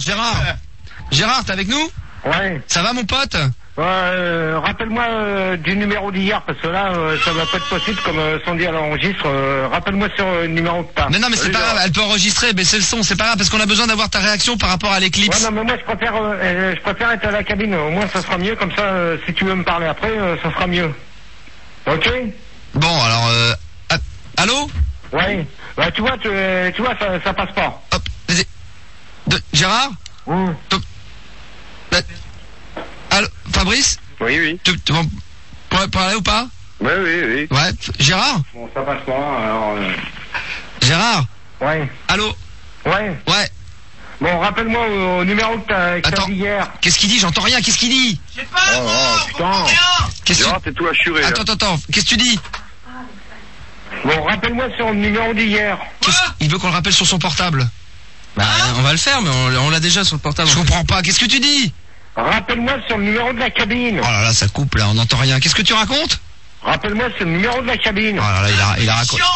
Gérard, t'es avec nous? Ouais. Ça va mon pote? Rappelle-moi du numéro d'hier, parce que là, ça va pas être possible, comme son dit à l'enregistre. Rappelle-moi sur le numéro que t'as. Non, mais c'est pas grave, elle peut enregistrer, baisser le son, c'est pas grave, parce qu'on a besoin d'avoir ta réaction par rapport à l'éclipse. Ouais, non, mais moi, je préfère être à la cabine. Au moins, ça sera mieux, comme ça, si tu veux me parler après, ça sera mieux. Ok? Bon, alors, allô? Ouais. Bah, tu vois, ça passe pas. Hop, vas-y. Gérard? Allô, Fabrice? Oui. Tu pourrais parler ou pas? Oui. Ouais, Gérard? Bon, ça passe pas, alors... Gérard? Ouais. Allô? Ouais. Bon, rappelle-moi au numéro que t'as dit hier. Qu'est-ce qu'il dit? J'entends rien, qu'est-ce qu'il dit? Je sais pas, putain. Gérard, t'es tout assuré. Attends, qu'est-ce que tu dis? Bon, rappelle-moi sur le numéro d'hier. Il veut qu'on le rappelle sur son portable. Bah, on va le faire, mais on l'a déjà sur le portable. Je comprends pas, qu'est-ce que tu dis? Rappelle-moi sur le numéro de la cabine. Oh là là, ça coupe là, on n'entend rien. Qu'est-ce que tu racontes? Rappelle-moi sur le numéro de la cabine. Oh là là,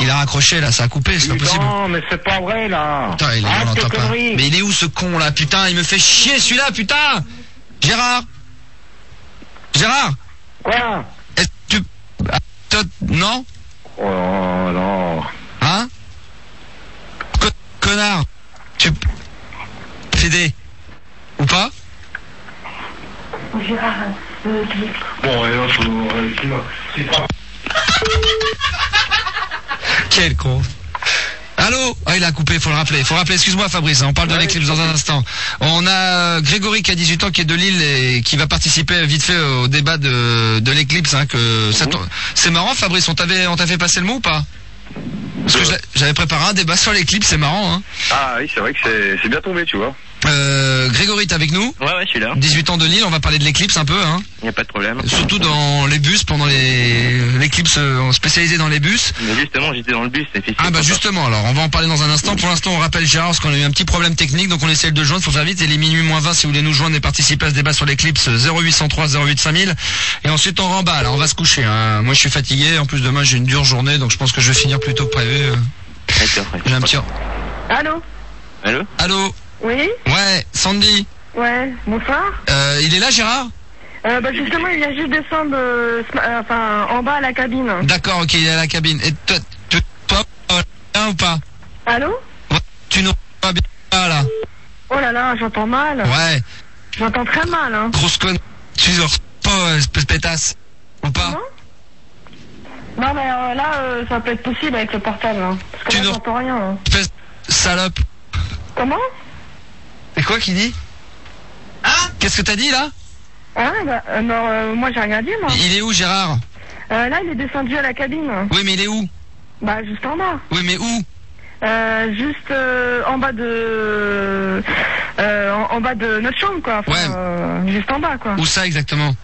il a raccroché là, ça a coupé, c'est pas possible. Non, mais c'est pas vrai là. Putain, on n'entend pas. Mais il est où ce con là, putain, il me fait chier celui-là, putain. Gérard? Quoi? Est-ce que tu... Non? Oh non. Hein? Connard. Tu... Fédé. Ou pas? Gérard, Bon, et là, c'est pas... Quel con. Allô? Ah, il a coupé, faut le rappeler. Excuse-moi Fabrice, on parle de l'éclipse dans un instant. On a Grégory qui a 18 ans, qui est de Lille et qui va participer vite fait au débat de l'éclipse. Hein, c'est marrant Fabrice, on t'a fait passer le mot ou pas? Parce que j'avais préparé un débat sur l'éclipse, c'est marrant. Hein. Ah oui, c'est vrai que c'est bien tombé, tu vois. Grégory, t'es avec nous? Ouais, je suis là. 18 ans de Lille, on va parler de l'éclipse un peu. Hein. Y a pas de problème. Surtout dans les bus, pendant l'éclipse spécialisée dans les bus. Mais justement, j'étais dans le bus, c'est difficile. Ah bah justement, alors on va en parler dans un instant. Pour l'instant, on rappelle Gérard parce qu'on a eu un petit problème technique, donc on essaie de le joindre, faut faire vite. Il est minuit moins 20 si vous voulez nous joindre et participer à ce débat sur l'éclipse. 0803 08 5000. Et ensuite on remballe, on va se coucher. Hein. Moi je suis fatigué, en plus demain j'ai une dure journée, donc je pense que je vais finir plus tôt que prévu. J'ai un petit... Allô? Oui? Ouais, Sandy. Ouais, bonsoir. Il est là Gérard? Bah justement, il vient juste descendre en bas à la cabine. D'accord, ok, il est à la cabine. Et toi, bien ou pas? Allô? Tu nous pas bien là? Oh là là, j'entends mal. Ouais. J'entends très mal, hein. Grosse conne, tu sors pas, espèce pétasse. Ou pas? Non mais là, ça peut être possible avec le portable, hein. Parce que là, j'entends rien. Hein. Espèce salope. Comment? C'est quoi qui dit? Hein? Qu'est-ce que t'as dit là? Ah bah non, moi j'ai rien dit moi. Il est où Gérard? Là il est descendu à la cabine. Oui mais il est où? Bah juste en bas. Oui mais où? Juste en bas de en bas de notre chambre quoi. Enfin, juste en bas quoi. Où ça exactement?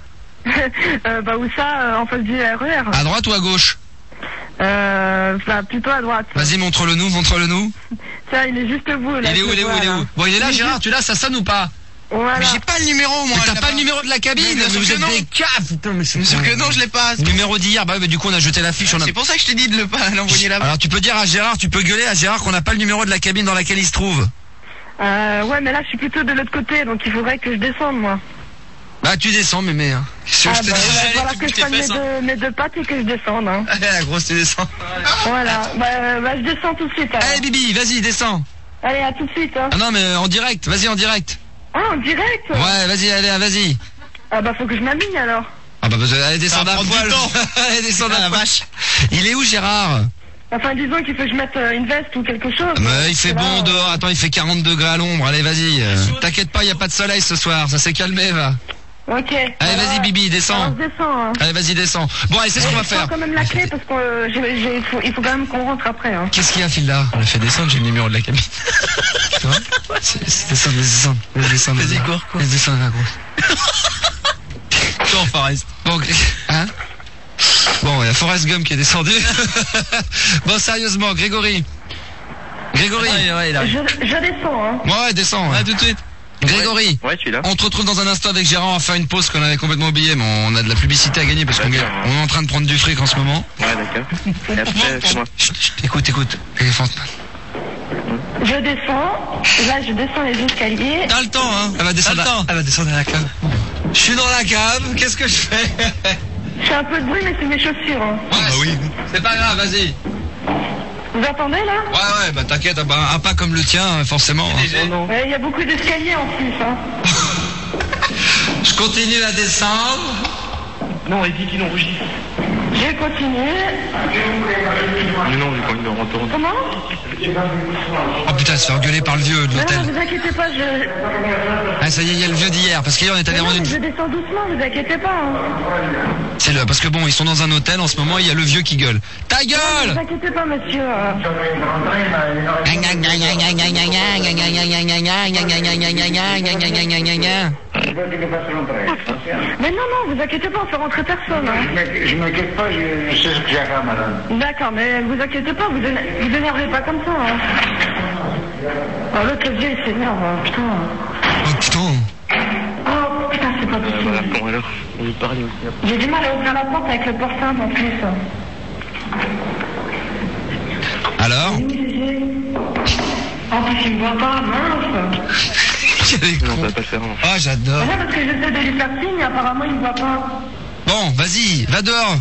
Bah où ça en face du RER. À droite ou à gauche? Bah plutôt à droite. Vas-y montre-le-nous. Tiens, il est juste vous là. Il est où? Bon il est là Gérard, tu l'as, ça sonne ou pas? Voilà. Mais j'ai pas le numéro, moi. Mais t'as pas le numéro de la cabine? Mais vous êtes des caves, putain, mais c'est sûr que non, je l'ai pas. Numéro d'hier, bah oui, mais du coup on a jeté l'affiche. C'est pour ça que je t'ai dit de le pas l'envoyer là-bas. Alors tu peux dire à Gérard, tu peux gueuler à Gérard qu'on n'a pas le numéro de la cabine dans laquelle il se trouve. Ouais, mais là je suis plutôt de l'autre côté, donc il faudrait que je descende moi. Bah tu descends mémé hein. Je voilà que je prenne mes deux pattes et que je descende hein. Allez la grosse tu descends. Voilà, bah je descends tout de suite alors. Allez Bibi, vas-y descends. Allez à tout de suite hein. Ah non mais en direct, vas-y en direct. Ah en direct? Ouais vas-y. Ah bah faut que je m'aligne alors. Ah bah allez descends d'un poil. Allez descends d'un vache. Il est où Gérard? Enfin disons qu'il faut que je mette une veste ou quelque chose. Mais il fait bon dehors, attends il fait 40 degrés à l'ombre, allez vas-y. T'inquiète pas, y a pas de soleil ce soir, ça s'est calmé va. Ok. Allez vas-y Bibi, descends. Alors, je descends hein. Allez vas-y descends. Bon allez c'est ce qu'on va faire. Je prends quand même la clé parce que il faut quand même qu'on rentre après hein. Qu'est-ce qu'il y a Phil là? On l'a fait descendre, j'ai le numéro de la cabine. Tu vois? Descends. Vas-y cours. Descends la grosse. Attends Forrest. Bon, hein? Bon, il y a Forrest Gump qui est descendu. Bon, sérieusement, Grégory. Ouais, je descends hein. Ouais, descends. À tout de suite. Grégory. Ouais, je suis là. On te retrouve dans un instant avec Gérard. On va faire une pause qu'on avait complètement oubliée, mais on a de la publicité à gagner parce qu'on est en train de prendre du fric en ce moment. Ouais, d'accord. Et après, c'est moi. Chut, écoute. Téléphone. Je descends. Là, je descends les escaliers. T'as le temps, hein. Elle va descendre à la cave. Je suis dans la cave, qu'est-ce que je fais? Je fais un peu de bruit, mais c'est mes chaussures. Hein. Ouais, bah oui. C'est pas grave, vas-y. Vous entendez là? Ouais, bah t'inquiète, un pas comme le tien, forcément. Ouais, il y a beaucoup d'escaliers en plus. Hein. Je continue à descendre. Non, il dit qu'il enregistre. J'ai continué. Mais non, j'ai pas envie de retourner. Comment? Oh putain, elle se fait engueuler par le vieux de Non, l'hôtel. vous inquiétez pas, Ah, ça y est, il y a le vieux d'hier, parce qu'hier on est allé non, rendre mais une... je descends doucement, vous inquiétez pas. Hein. C'est le, parce que bon, ils sont dans un hôtel en ce moment, il y a le vieux qui gueule. Ta Vous gueule! inquiétez pas, monsieur. Mais non, vous inquiétez pas, on fait rentrer personne. Hein. Je m'inquiète pas, je sais ce que j'ai à faire, madame. D'accord, mais vous inquiétez pas, vous énervez pas comme ça. Hein. Oh, l'autre vieux, il s'énerve, hein, putain. Oh putain! Oh, putain, c'est pas possible. Bon, alors, on lui parler aussi. J'ai du mal à ouvrir la porte avec le portable en plus. Alors? En plus, il me voit pas, mince. Non, ça va pas le faire. Ah, j'adore. Là, parce que j'essaie de lui faire signe, apparemment, il me voit pas. Bon, vas-y, va dehors.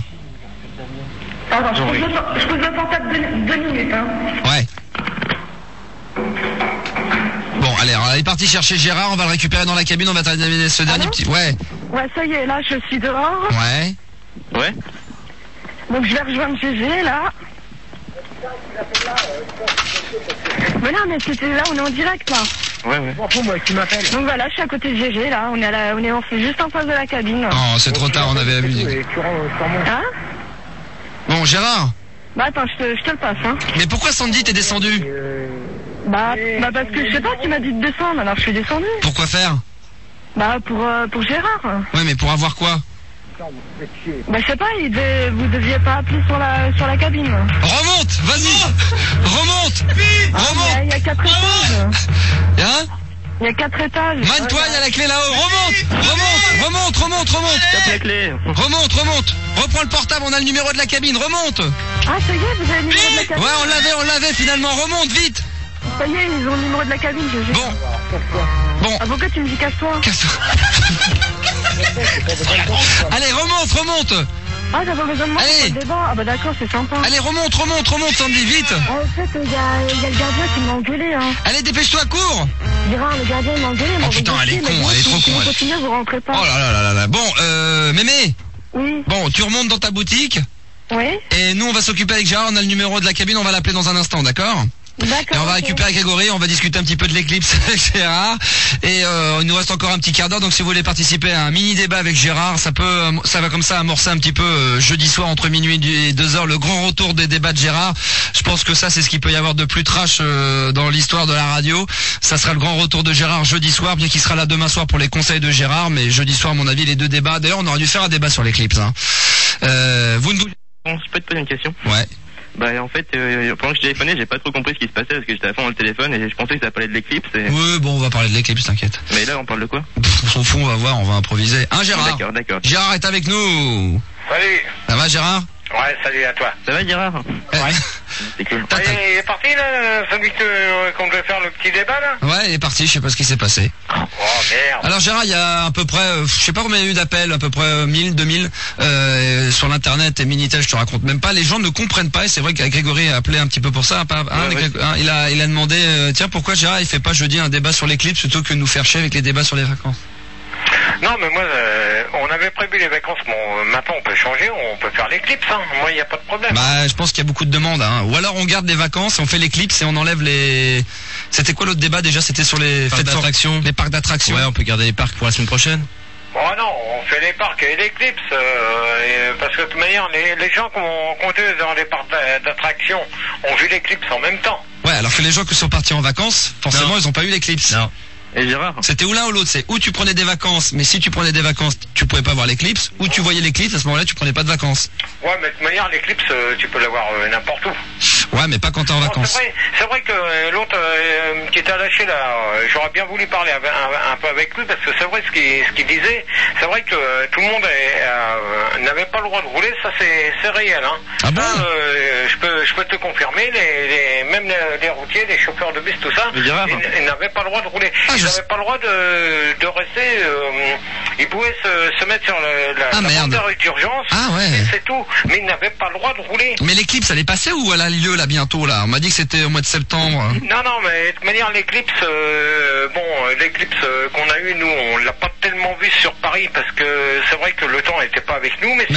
Attends, je pose le portable 2 minutes, hein. Ouais. Bon, allez, on est parti chercher Gérard, on va le récupérer dans la cabine, on va terminer ce dernier Allô petit... Ouais, Ouais, ça y est, là, je suis dehors. ouais. Ouais. Donc, je vais rejoindre GG, là. Mais non, mais c'était là, on est en direct, là. Ouais. Pour moi, qui m'appelle. Donc voilà, je suis à côté de GG, là. On est juste en face de la cabine. Oh, c'est trop tard, on avait abusé. Et tu remontes. Hein? Bon, Gérard, Bah, attends, je te le passe, hein. mais pourquoi Sandy t'es descendu? Bah, parce que je sais pas, tu m'as dit de descendre, alors je suis descendu. Pourquoi faire? Bah, pour Gérard. Ouais, mais pour avoir quoi? Bah, je sais pas, vous deviez pas appeler sur la cabine. Remonte, vas-y. Remonte. Remonte. Il y a 4 étages. Hein? Il y a 4 étages. Mane-toi, il y a la clé là-haut. Remonte. Tape la clé. Remonte. Reprends le portable, on a le numéro de la cabine. Remonte. Ah, ça y est, vous avez le numéro de la cabine. Ouais, on l'avait finalement. Remonte, vite. Ça y est, ils ont le numéro de la cabine, GG. Bon. Ah, pourquoi tu me dis casse-toi? Casse-toi. Allez, remonte. Ah, t'as pas besoin de moi Allez. pour le débat? Ah, bah d'accord, c'est sympa. Allez, remonte, Sandy, vite. En fait, il y a le gardien qui m'a engueulé, hein. Allez, dépêche-toi, cours. Gérard, le gardien, il m'a engueulé. Oh putain, elle est con, elle est trop con. Si vous elle. continuez, vous rentrez pas. Oh là. Bon, Mémé. Oui. Bon, tu remontes dans ta boutique. Oui. Et nous, on va s'occuper avec Gérard. On a le numéro de la cabine. On va l'appeler dans un instant, d'accord? D'accord. Et on va ok. récupérer Grégory, on va discuter un petit peu de l'éclipse avec Gérard. Et il nous reste encore un petit quart d'heure, donc si vous voulez participer à un mini débat avec Gérard, ça va comme ça amorcer un petit peu jeudi soir entre minuit et 2h le grand retour des débats de Gérard. Je pense que ça c'est ce qu'il peut y avoir de plus trash dans l'histoire de la radio. Ça sera le grand retour de Gérard jeudi soir, bien qu'il sera là demain soir pour les conseils de Gérard, mais jeudi soir à mon avis les 2 débats. D'ailleurs on aurait dû faire un débat sur l'éclipse. Hein. Vous ne voulez... Bon, je peux te poser une question? Ouais. Bah en fait, pendant que je téléphonais, j'ai pas trop compris ce qui se passait parce que j'étais à fond dans le téléphone et je pensais que ça parlait de l'éclipse. Et... Oui, bon, on va parler de l'éclipse, t'inquiète. Mais là, on parle de quoi? On s'en fout, on va voir, on va improviser. Hein, Gérard? D'accord. Gérard est avec nous. Salut. Ça va, Gérard? Ouais, salut à toi. Ça va, Gérard? Ouais. C'est cool. Il est parti là, celui qu'on devait faire le petit débat là? Ouais, il est parti, je sais pas ce qui s'est passé. Oh merde. Alors Gérard, il y a à peu près, je sais pas combien il y a eu d'appels, à peu près 1000, 2000 sur l'internet et Minitel, je te raconte même pas. Les gens ne comprennent pas et c'est vrai que Grégory a appelé un petit peu pour ça. Il a demandé, tiens, pourquoi Gérard il fait pas jeudi un débat sur l'éclipse plutôt que de nous faire chier avec les débats sur les vacances? Non, mais moi, on avait prévu les vacances. Bon, maintenant, on peut changer, on peut faire l'éclipse. Hein. Moi, il n'y a pas de problème. Bah, je pense qu'il y a beaucoup de demandes. Hein. Ou alors, on garde les vacances, on fait l'éclipse et on enlève les... C'était quoi l'autre débat déjà? C'était sur les parcs d'attractions. Les parcs d'attractions. Ouais, on peut garder les parcs pour la semaine prochaine. Oh non, on fait les parcs et l'éclipse. Parce que de toute manière, les gens qui ont compté dans les parcs d'attractions ont vu l'éclipse en même temps. Ouais, alors que les gens qui sont partis en vacances, forcément, ils ont pas eu l'éclipse. Non. Et Gérard? C'était ou l'un ou l'autre, c'est où tu prenais des vacances, mais si tu prenais des vacances, tu pouvais pas voir l'éclipse, ou tu voyais l'éclipse, à ce moment-là, tu prenais pas de vacances. Ouais, mais de toute manière, l'éclipse, tu peux l'avoir n'importe où. Ouais, mais pas quand t'es en Bon, vacances. c'est vrai que l'autre qui était lâché là, j'aurais bien voulu parler un peu avec lui parce que c'est vrai ce qu'il disait. C'est vrai que tout le monde n'avait pas le droit de rouler, ça c'est réel. Hein. Ah bon? Ça, je peux te confirmer, même les routiers, les chauffeurs de bus, tout ça, ils n'avaient pas le droit de rouler. Ils n'avaient pas le droit de rester. Ils pouvaient se mettre sur la bande d'urgence. Ah ouais. Et c'est tout. Mais ils n'avaient pas le droit de rouler. Mais l'éclipse, elle est passée ou elle a lieu là bientôt là? On m'a dit que c'était au mois de septembre. Non, mais de toute manière, l'éclipse, l'éclipse qu'on a eu, nous, on l'a pas tellement vu sur Paris parce que c'est vrai que le temps n'était pas avec nous, mais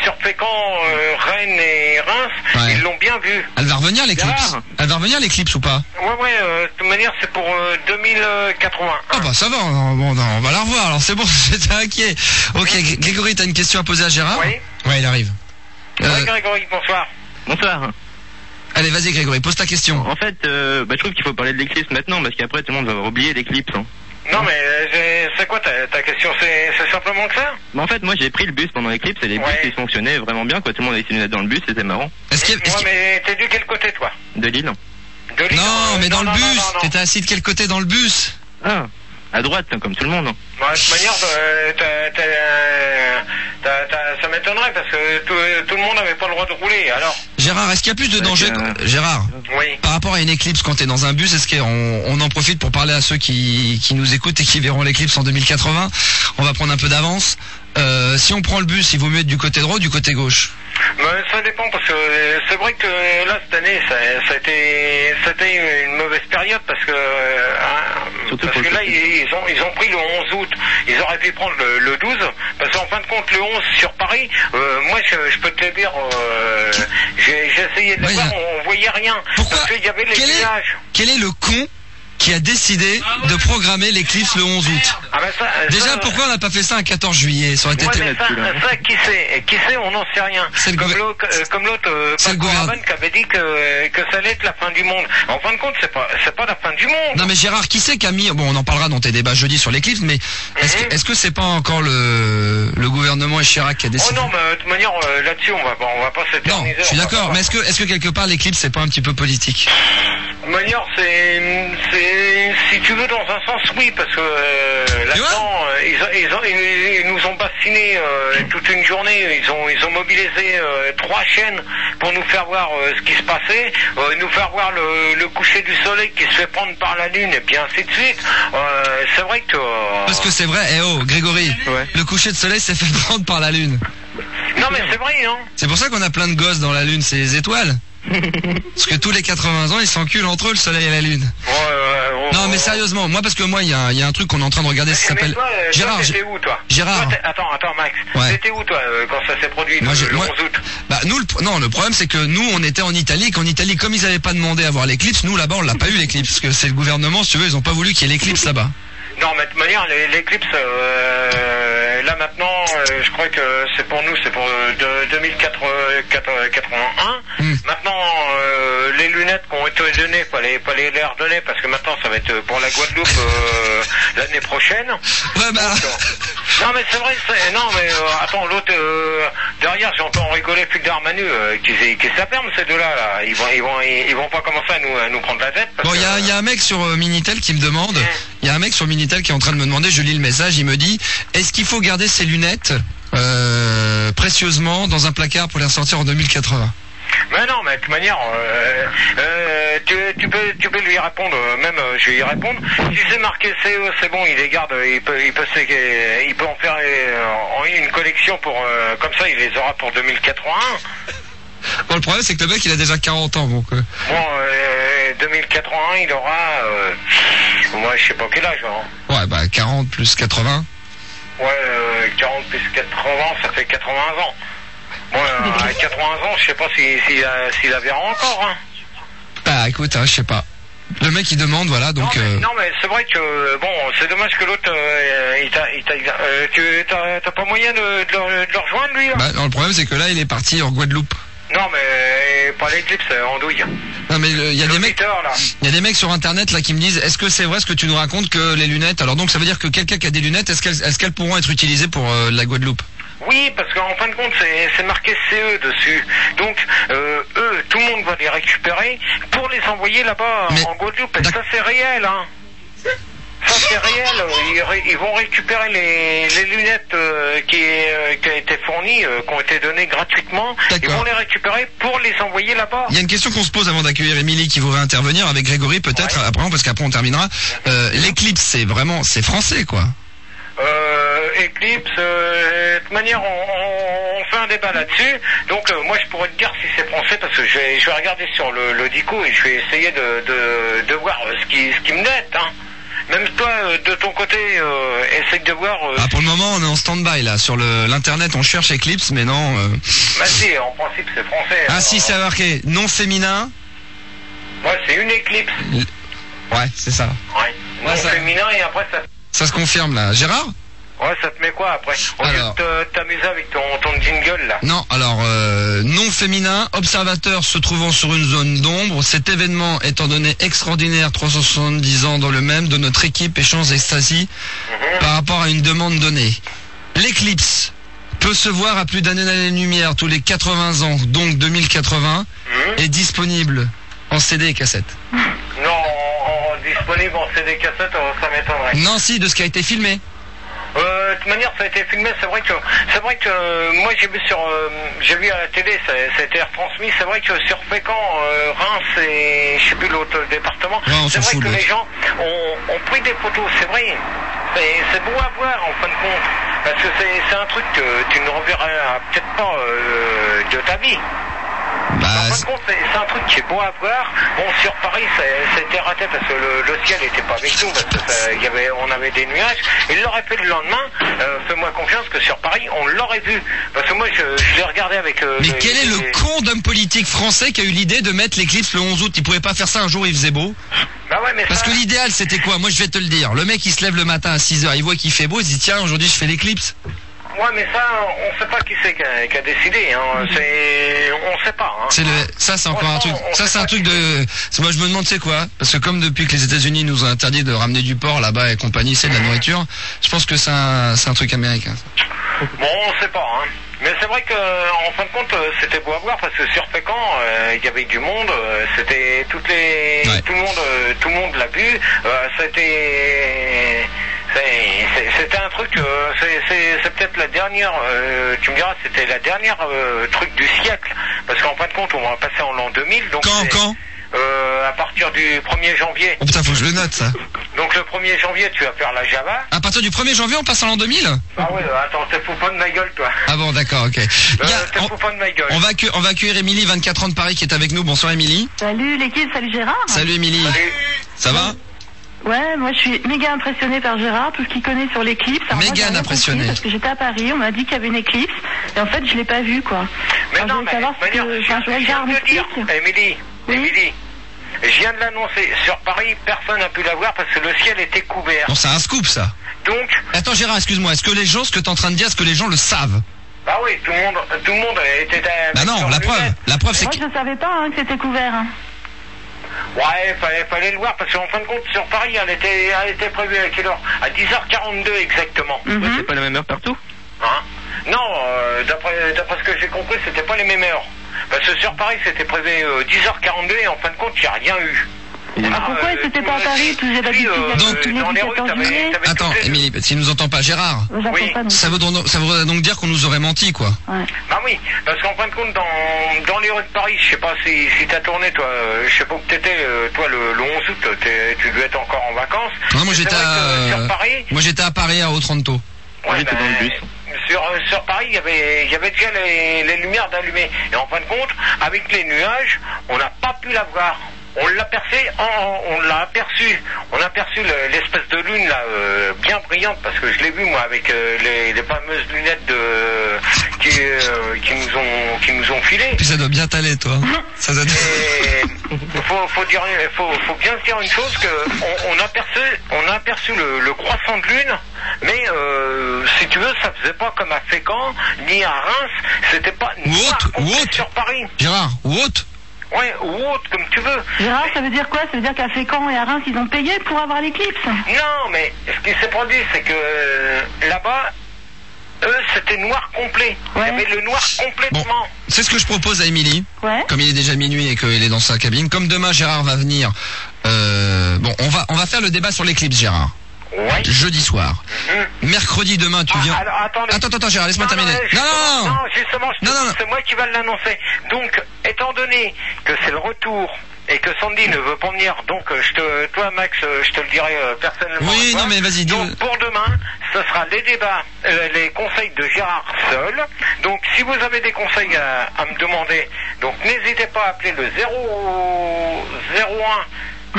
sur Fécamp, Rennes et Reims, ils l'ont bien vu. Elle va revenir l'éclipse? Elle va revenir l'éclipse ou pas? Ouais, de toute manière, c'est pour 2081. Ah bah ça va, on va la revoir, alors c'est bon, j'étais inquiet. Ok, Grégory, t'as une question à poser à Gérard? Oui. Ouais, il arrive. Oui, Grégory, bonsoir. Bonsoir. Allez, vas-y Grégory, pose ta question. En fait, je trouve qu'il faut parler de l'éclipse maintenant, parce qu'après tout le monde va avoir oublié l'éclipse. Hein. Non mais c'est quoi ta question? C'est simplement que ça? Bah, en fait, moi j'ai pris le bus pendant l'éclipse et les bus ils fonctionnaient vraiment bien, quoi. Tout le monde avait ses lunettes dans le bus, c'était marrant. Mais t'es du quel côté toi? De Lille. De Lille? Non, mais dans le bus. T'étais assis de quel côté dans le bus? Ah, à droite, comme tout le monde. Bah, de toute manière, ça m'étonnerait parce que tout le monde n'avait pas le droit de rouler. Alors. Gérard, est-ce qu'il y a plus de danger Gérard, par rapport à une éclipse quand t'es dans un bus, est-ce qu'on en profite pour parler à ceux qui nous écoutent et qui verront l'éclipse en 2080? On va prendre un peu d'avance. Si on prend le bus, il vaut mieux être du côté droit ou du côté gauche? Ça dépend parce que c'est vrai que là cette année c'était une mauvaise période parce que là ils ont pris le 11 août, ils auraient pu prendre le 12 parce qu'en fin de compte le 11 sur Paris, moi je peux te dire j'ai essayé de le voir, on voyait rien. Pourquoi? Parce qu'il y avait les nuages. Quel est le con qui a décidé de programmer l'éclipse le 11 août? Déjà, pourquoi on n'a pas fait ça un 14 juillet? Ça aurait été ça, qui sait, on n'en sait rien. Comme l'autre Paco Rabanne qui avait dit que ça allait être la fin du monde. En fin de compte, c'est pas la fin du monde. Non mais Gérard, qui c'est qui a mis, bon on en parlera dans tes débats jeudi sur l'éclipse, mais est-ce que c'est pas encore le gouvernement et Chirac qui a décidé? Oh non, mais de toute manière, là-dessus, on va pas s'éterniser. Non, je suis d'accord, mais est-ce que quelque part l'éclipse c'est pas un petit peu politique? De toute manière, si tu veux, dans un sens, oui, parce que là-dedans, ils nous ont bassiné toute une journée. Ils ont mobilisé 3 chaînes pour nous faire voir ce qui se passait, nous faire voir le coucher du soleil qui se fait prendre par la lune, et puis ainsi de suite. C'est vrai que... Parce que c'est vrai, Grégory, le coucher de soleil s'est fait prendre par la lune. Non mais c'est vrai, hein. C'est pour ça qu'on a plein de gosses dans la lune, c'est les étoiles. Parce que tous les 80 ans, ils s'enculent entre eux le soleil et la lune. Non mais sérieusement, moi parce que moi il y a un truc qu'on est en train de regarder, ça s'appelle... Gérard, t'étais où toi? Gérard. Attends Max. T'étais où toi quand ça s'est produit le 11 août? Bah nous, le problème c'est que nous on était en Italie, qu'en Italie comme ils n'avaient pas demandé à voir l'éclipse, nous là-bas on l'a pas eu l'éclipse, parce que c'est le gouvernement, si tu veux, ils ont pas voulu qu'il y ait l'éclipse là-bas. Non, mais de toute manière, l'éclipse, là maintenant, je crois que c'est pour nous, c'est pour 2081. Maintenant, les lunettes qui ont été données, pas les redonner parce que maintenant ça va être pour la Guadeloupe l'année prochaine. Ouais, bah... Non mais c'est vrai, attends, l'autre derrière j'entends rigoler Phil Darmanu qui s'aperment ces deux-là, là. Ils vont pas commencer à nous prendre la tête. Bon, il y a un mec sur Minitel qui me demande, il y a un mec sur Minitel qui est en train de me demander, je lis le message, il me dit, est-ce qu'il faut garder ses lunettes précieusement dans un placard pour les ressortir en 2080? Mais non, mais de toute manière, tu peux lui répondre, même je vais y répondre. Si c'est marqué CE, c'est bon, il les garde, il peut en faire une collection pour, comme ça, il les aura pour 2081. Bon, le problème, c'est que le mec, il a déjà 40 ans, donc... Bon, 2081, il aura, moi, je sais pas quel âge, hein. Ouais, bah, 40 plus 80. Ouais, 40 plus 80, ça fait 80 ans. Bon, à 80 ans, je sais pas s'il la verra encore, hein. Bah, écoute, je sais pas. Le mec, il demande, voilà, donc... Non, mais c'est vrai que, bon, c'est dommage que l'autre, t'as pas moyen de le rejoindre, lui, là? Bah, non, le problème, c'est que là, il est parti en Guadeloupe. Non, mais pas l'éclipse, en douille. Non, mais il y a des mecs sur internet là qui me disent, est-ce que c'est vrai ce que tu nous racontes que les lunettes, alors donc ça veut dire que quelqu'un qui a des lunettes, est-ce qu'elles pourront être utilisées pour la Guadeloupe? Oui, parce qu'en fin de compte, c'est marqué CE dessus. Donc, eux, tout le monde va les récupérer pour les envoyer là-bas en Guadeloupe. Et ça, c'est réel, hein. Ça, c'est réel. Ils vont récupérer les lunettes qui ont été fournies, qui ont été données gratuitement. Ils vont les récupérer pour les envoyer là-bas. Il y a une question qu'on se pose avant d'accueillir Émilie qui voudrait intervenir avec Grégory peut-être après, parce qu'après on terminera. L'Eclipse, c'est français, quoi. Eclipse, de toute manière, on fait un débat là-dessus. Donc, moi, je pourrais te dire si c'est français parce que je vais regarder sur le Dico et je vais essayer de voir ce qui me net, hein. Même toi, de ton côté, essaye de voir... pour le moment, on est en stand-by, là. Sur l'internet, on cherche Eclipse, mais non... Bah si, en principe, c'est français. Ah si, c'est marqué non féminin. Ouais, c'est une éclipse. Ouais, c'est ça. Ouais, non féminin et après ça... Ça se confirme, là. Gérard ? Ouais, ça te met quoi après? On vient de t'amuser avec ton jingle là. Non, alors non féminin, observateur se trouvant sur une zone d'ombre. Cet événement étant donné extraordinaire, 370 ans dans le même, de notre équipe échange extasie par rapport à une demande donnée. L'éclipse peut se voir à plus d'un année-lumière tous les 80 ans, donc 2080, est disponible en CD et cassette. Non, disponible en CD et cassette, ça m'étonnerait. Non, si, de ce qui a été filmé. De toute manière, ça a été filmé. C'est vrai que moi j'ai vu à la télé, ça a été retransmis. C'est vrai que sur Fécamp, Reims et je sais plus l'autre département, c'est vrai que les gens ont pris des photos. C'est vrai, c'est beau à voir en fin de compte, parce que c'est un truc que tu ne reverras peut-être pas de ta vie. En fin de compte, c'est un truc qui est beau à voir. Bon, sur Paris, c'était raté parce que le ciel n'était pas avec nous, parce que on avait des nuages. Il l'aurait fait le lendemain. Fais-moi confiance que sur Paris, on l'aurait vu. Parce que moi, je l'ai regardé avec... Mais quel est le con d'homme politique français qui a eu l'idée de mettre l'éclipse le 11 août? Il pouvait pas faire ça un jour où il faisait beau? Bah ouais, mais parce que l'idéal, c'était quoi? Moi, je vais te le dire. Le mec, il se lève le matin à 6h, il voit qu'il fait beau, il se dit, tiens, aujourd'hui, je fais l'éclipse. Ouais, mais ça, on sait pas qui c'est qui a décidé, hein. On sait pas, hein. Ça, c'est encore un truc. Ça, c'est un truc de... Moi, je me demande, c'est quoi? Parce que comme depuis que les États-Unis nous ont interdit de ramener du porc là-bas et compagnie, c'est de la nourriture, je pense que c'est un truc américain. Bon, on sait pas, hein. Mais c'est vrai que, en fin de compte, c'était beau à voir parce que sur Fécamp, il y avait du monde, c'était tout le monde l'a vu, c'était un truc, c'est peut-être la dernière, tu me diras, c'était la dernière truc du siècle, parce qu'en fin de compte, on va passer en l'an 2000, donc quand à partir du 1er janvier. Oh putain, faut que je le note, ça. Donc le 1er janvier, tu vas faire la Java. À partir du 1er janvier, on passe en l'an 2000? Ah ouais, attends, t'es fou pas de ma gueule, toi. Ah bon, d'accord, ok. T'es fou pas de ma gueule. On va accueillir Émilie, 24 ans de Paris, qui est avec nous. Bonsoir, Émilie. Salut l'équipe, salut Gérard. Salut, Émilie. Salut. Ça va? Ouais, moi je suis méga impressionnée par Gérard, tout ce qu'il connaît sur l'éclipse. Méga impressionnée. Parce que j'étais à Paris, on m'a dit qu'il y avait une éclipse, et en fait je l'ai pas vue, quoi. Mais non, mais je viens de le dire, Émilie, je viens de l'annoncer. Sur Paris, personne n'a pu la voir parce que le ciel était couvert. Non, c'est un scoop, ça. Donc... Attends, Gérard, excuse-moi. Est-ce que les gens, ce que t'es en train de dire, est-ce que les gens le savent? Bah oui, tout le monde était... Bah non, la preuve, c'est que... Moi je savais pas que c'était couvert. Hein. Ouais, fallait le voir parce qu'en fin de compte, sur Paris, elle était prévue à quelle heure? À 10h42 exactement. Ouais, c'est pas la même heure partout? Hein? Non, d'après ce que j'ai compris, c'était pas les mêmes heures. Parce que sur Paris, c'était prévu 10h42 et en fin de compte, il n'y a rien eu. Pourquoi c'était pas à Paris? Tous les dans les rues, t'avais Attends, Émilie, s'il nous entend pas, Gérard. Oui. Ça voudrait donc dire qu'on nous aurait menti, quoi. Ouais. Bah oui, parce qu'en fin de compte, dans les rues de Paris, je sais pas si t'as tourné, toi, je sais pas où t'étais, toi, le 11 août, tu devais être encore en vacances. Non, moi j'étais à Paris, à Otranto. Ouais, j'étais dans le bus. Sur Paris, il y avait déjà les lumières d'allumées. Et en fin de compte, avec les nuages, on n'a pas pu la voir. On l'a aperçu. On a aperçu l'espèce de lune là, bien brillante, parce que je l'ai vu moi avec les fameuses lunettes qui nous ont filé. Puis ça doit bien t'aller, toi. Ça doit... faut bien se dire une chose, que on a aperçu le croissant de lune, mais si tu veux, ça faisait pas comme à Fécamp ni à Reims, c'était pas sur Paris. Gérard, ou haute. Ouais, ou autre, comme tu veux. Gérard, ça veut dire quoi? Ça veut dire qu'à Fécamp et à Reims, ils ont payé pour avoir l'éclipse? Non, mais ce qui s'est produit, c'est que là-bas, eux, c'était noir complet. Ouais. Il y avait le noir complètement. C'est ce que je propose à Émilie. Ouais. Comme il est déjà minuit et qu'il est dans sa cabine. Comme demain, Gérard va venir. On va faire le débat sur l'éclipse, Gérard. Ouais. Jeudi soir. Mercredi, demain, tu viens. Alors, attendez. Attends, Gérard, laisse-moi terminer. Non, justement, c'est moi qui va l'annoncer. Donc, étant donné que c'est le retour et que Sandy ne veut pas venir, donc toi Max, je te le dirai personnellement. Oui, non mais vas-y. Donc pour demain, ce sera les débats, les conseils de Gérard seul. Donc si vous avez des conseils à me demander, donc n'hésitez pas à appeler le 01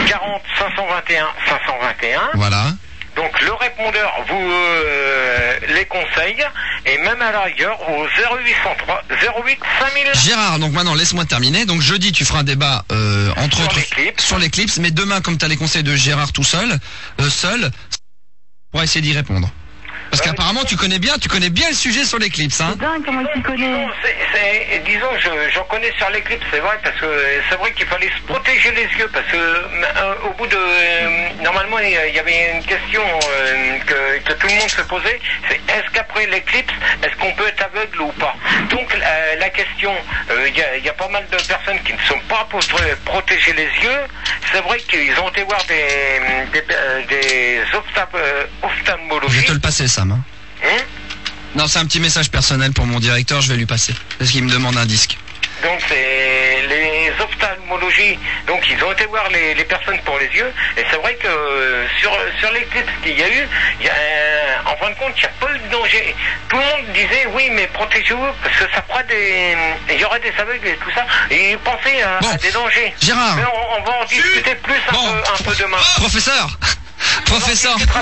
40 521 521. Voilà. Donc le répondeur vous les conseille et même à la rigueur au 0803 08 5000. Gérard, donc maintenant laisse-moi terminer. Donc jeudi tu feras un débat entre autres sur l'éclipse, mais demain comme tu as les conseils de Gérard tout seul, on va essayer d'y répondre. Parce qu'apparemment tu connais bien le sujet sur l'éclicse, hein. C'est dingue comment il s'y connaît. Disons, j'en connais sur l'éclipse, c'est vrai, parce que c'est vrai qu'il fallait se protéger les yeux, parce que au bout de normalement il y avait une question que tout le monde se posait, c'est est-ce qu'après l'éclipse, est-ce qu'on peut être aveugle ou pas? Donc la question, il y a pas mal de personnes qui ne sont pas pour protéger les yeux. C'est vrai qu'ils ont été voir des ophtalmologistes. Je vais te le passer, Sam. Hein. Non, c'est un petit message personnel pour mon directeur, je vais lui passer. Parce qu'il me demande un disque. Donc c'est les ophtalmologies, donc ils ont été voir les personnes pour les yeux, et c'est vrai que sur l'éclipse qu'il y a eu, en fin de compte, il n'y a pas eu de danger. Tout le monde disait oui, mais protégez-vous parce que ça fera il y aurait des aveugles et tout ça, et ils pensaient à des dangers. Gérard, mais on va en discuter plus un peu demain. Professeur.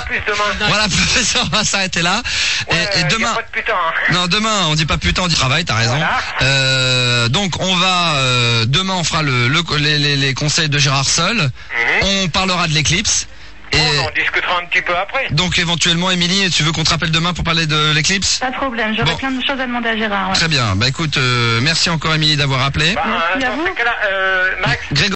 Plus demain. Voilà, professeur, on va s'arrêter là. Et demain. Y a pas de putain, hein. Non, demain, on dit pas putain, on dit travail, t'as raison. Voilà. Donc on va demain on fera les conseils de Gérard seul. On parlera de l'éclipse. Et on en discutera un petit peu après. Donc éventuellement, Émilie, tu veux qu'on te rappelle demain pour parler de l'éclipse? Pas de problème, j'aurai plein de choses à demander à Gérard. Ouais. Très bien. Bah écoute, merci encore Émilie d'avoir appelé. Merci à dans vous. ce cas-là, Max.